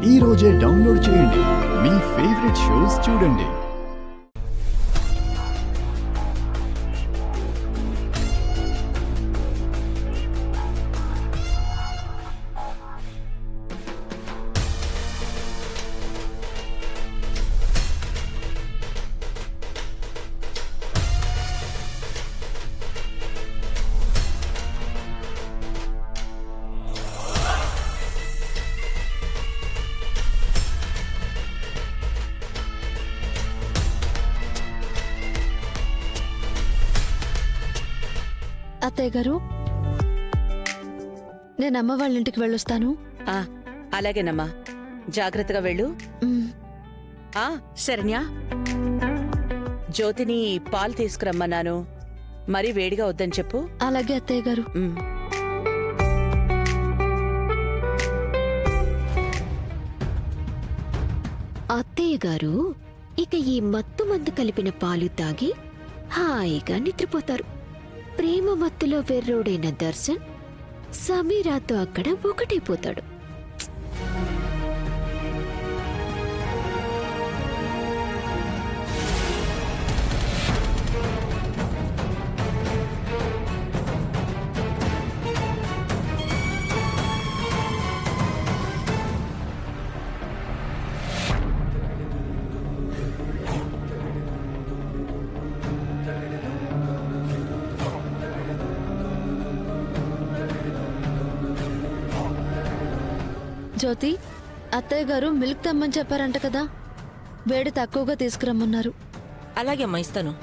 ఈ రోజే డౌన్లోడ్ చేయండి. మీ ఫేవరెట్ షోస్ చూడండి. అత్తయ్య గారు, నేను అమ్మ వాళ్ళ ఇంటికి వెళ్ళొస్తాను. అలాగేనమ్మా, జాగ్రత్తగా వెళ్ళు. శరణ్య, జ్యోతిని పాలు తీసుకురమ్మన్నాను, మరీ వేడిగా వద్దని చెప్పు. అలాగే అత్తయ్య గారు. అత్తయ్య గారు ఇక ఈ మత్తు మందు కలిపిన పాలు తాగి హాయిగా నిద్రపోతారు. ప్రేమ మత్తులో వెర్రోడైన దర్శన్ సమీరాతో అక్కడ ఒకటైపోతాడు. జ్యోతి, అత్తయ్య గారు మిల్క్ తెమ్మని చెప్పారంట కదా, వేడి తక్కువగా తీసుకురమ్మన్నారు. అలాగే అమ్మా, ఇస్తాను.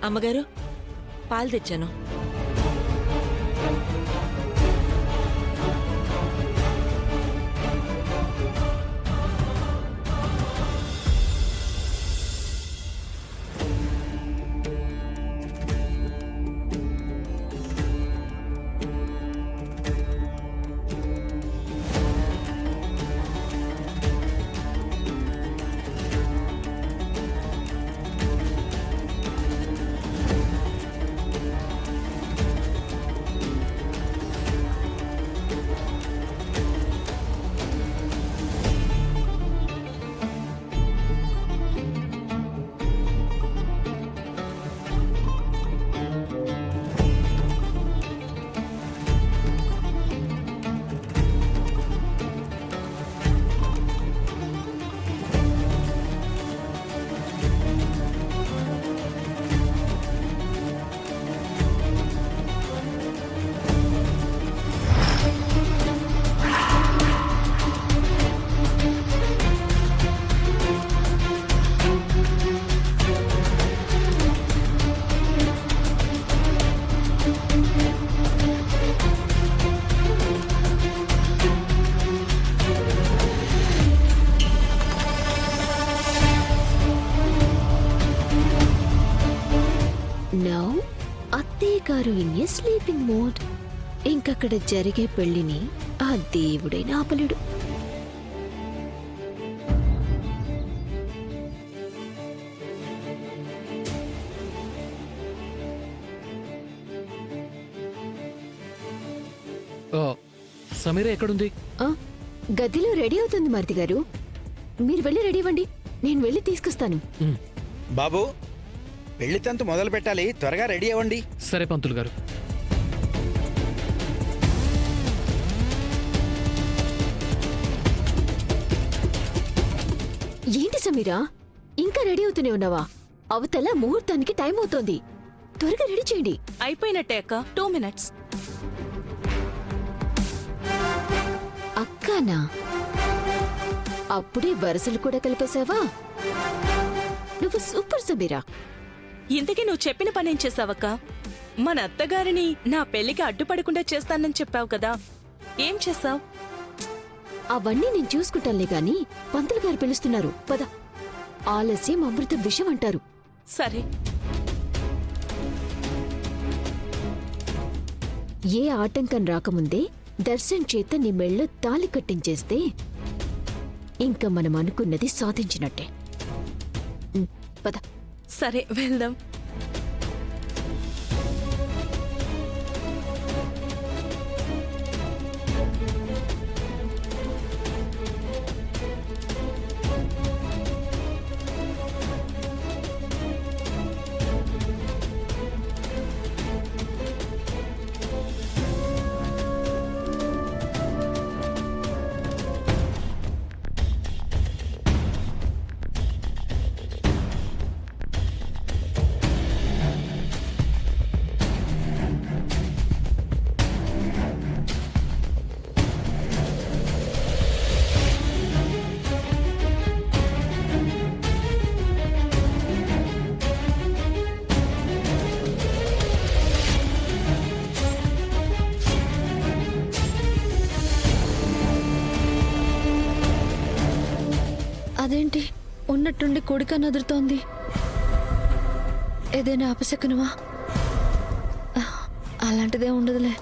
అమ్మగారు, పాలు తెచ్చాను. నౌ అత్తయ్య గారు ఇన్ ఏ స్లీపింగ్ మోడ్. ఇంకక్కడ జరిగే పెళ్లిని ఆ దేవుడైన ఆపలేడు. సమీర ఎక్కడుంది? గదిలో రెడీ అవుతుంది మరిది గారు. మీరు వెళ్ళి రెడీ అవ్వండి, నేను వెళ్ళి తీసుకొస్తాను. బాబు, పెళ్లి తంతు మొదలు పెట్టాలి, త్వరగా రెడీ అవ్వండి. సరే పంతులు గారు. ఏంటి సమీరా, ఇంకా రెడీ అవుతూనే ఉన్నావా? అవతల ముహూర్తానికి టైం అవుతోంది, త్వరగా రెడీ చేయండి. అయిపోయినట్టే అక్క, 2 minutes. అక్కానా? అప్పుడే వరసలు కూడా కలిపేశావా? నువ్వు సూపర్ సమీరా. ఇంతకీ నువ్వు చెప్పిన పనేం చేసావక్క? మన అత్తగారిని నా పెళ్లికి అడ్డుపడకుండా చేస్తానని చెప్పావు కదా, ఏం చేసావు? అవన్నీ నేను చూసుకుంటానులే గాని పంతులు గారు పిలుస్తున్నారు, పద. ఆలస్యం అమృత విషం అంటారు. సరే. ఏ ఆటంకం రాకముందే దర్శన్ చేత నీ మెళ్ళో తాళి కట్టించేస్తే ఇంకా మనం అనుకున్నది సాధించినట్టే. పద. సరే వెళ్దాం. అదేంటి ఉన్నట్టుండి కొడుక నదురుతోంది? ఏదైనా అపశకునమా? అలాంటిదే ఉండదులే.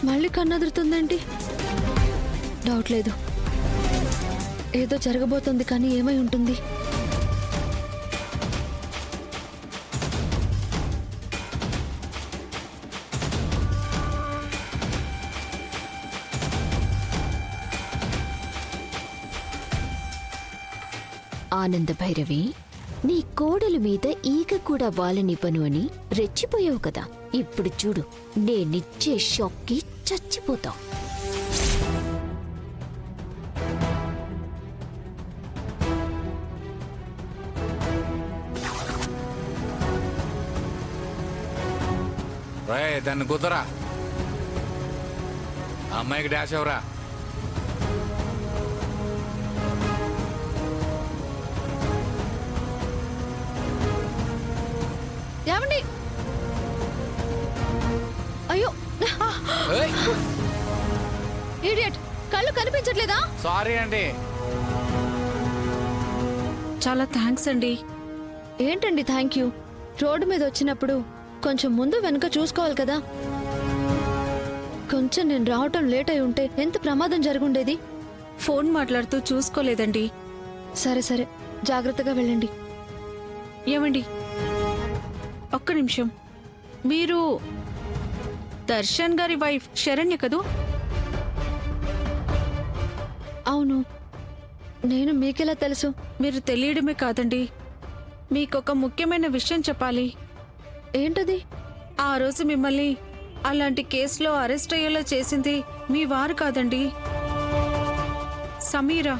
మళ్ళీ కన్నదురుతుందేంటి? డౌట్ లేదు, ఏదో జరగబోతుంది. కానీ ఏమై ఉంటుంది? ఆనంద భైరవి, నీ కోడలి మీద ఈగ కూడా వాలనివ్వను అని రెచ్చిపోయావు కదా. ఇప్పుడు చూడు, నేనిచ్చే షాక్కి చచ్చిపోతావు. దాన్ని కుదరా. అమ్మాయికి డాష్ ఎవరా? ఏమండి? అయ్యో ఇడియట్, కళ్ళు కనిపించట్లేదా? సారీ అండి. చాలా థ్యాంక్స్ అండి. ఏంటండి థ్యాంక్ యూ? రోడ్డు మీద వచ్చినప్పుడు కొంచెం ముందు వెనుక చూసుకోవాలి కదా. కొంచెం నేను రావటం లేట్ అయి ఉంటే ఎంత ప్రమాదం జరుగుండేది. ఫోన్ మాట్లాడుతూ చూసుకోలేదండి. సరే సరే, జాగ్రత్తగా వెళ్ళండి. ఏమండి, ఒక్క నిమిషం. మీరు దర్శన్ గారి వైఫ్ శరణ్య కదూ? అవును. నేను మీకెలా తెలుసు? మీరు తెలియడమే కాదండి, మీకొక ముఖ్యమైన విషయం చెప్పాలి. ఏంటది? ఆ రోజు మిమ్మల్ని అలాంటి కేసులో అరెస్ట్ అయ్యేలా చేసింది మీ వారు కాదండి, సమీరా.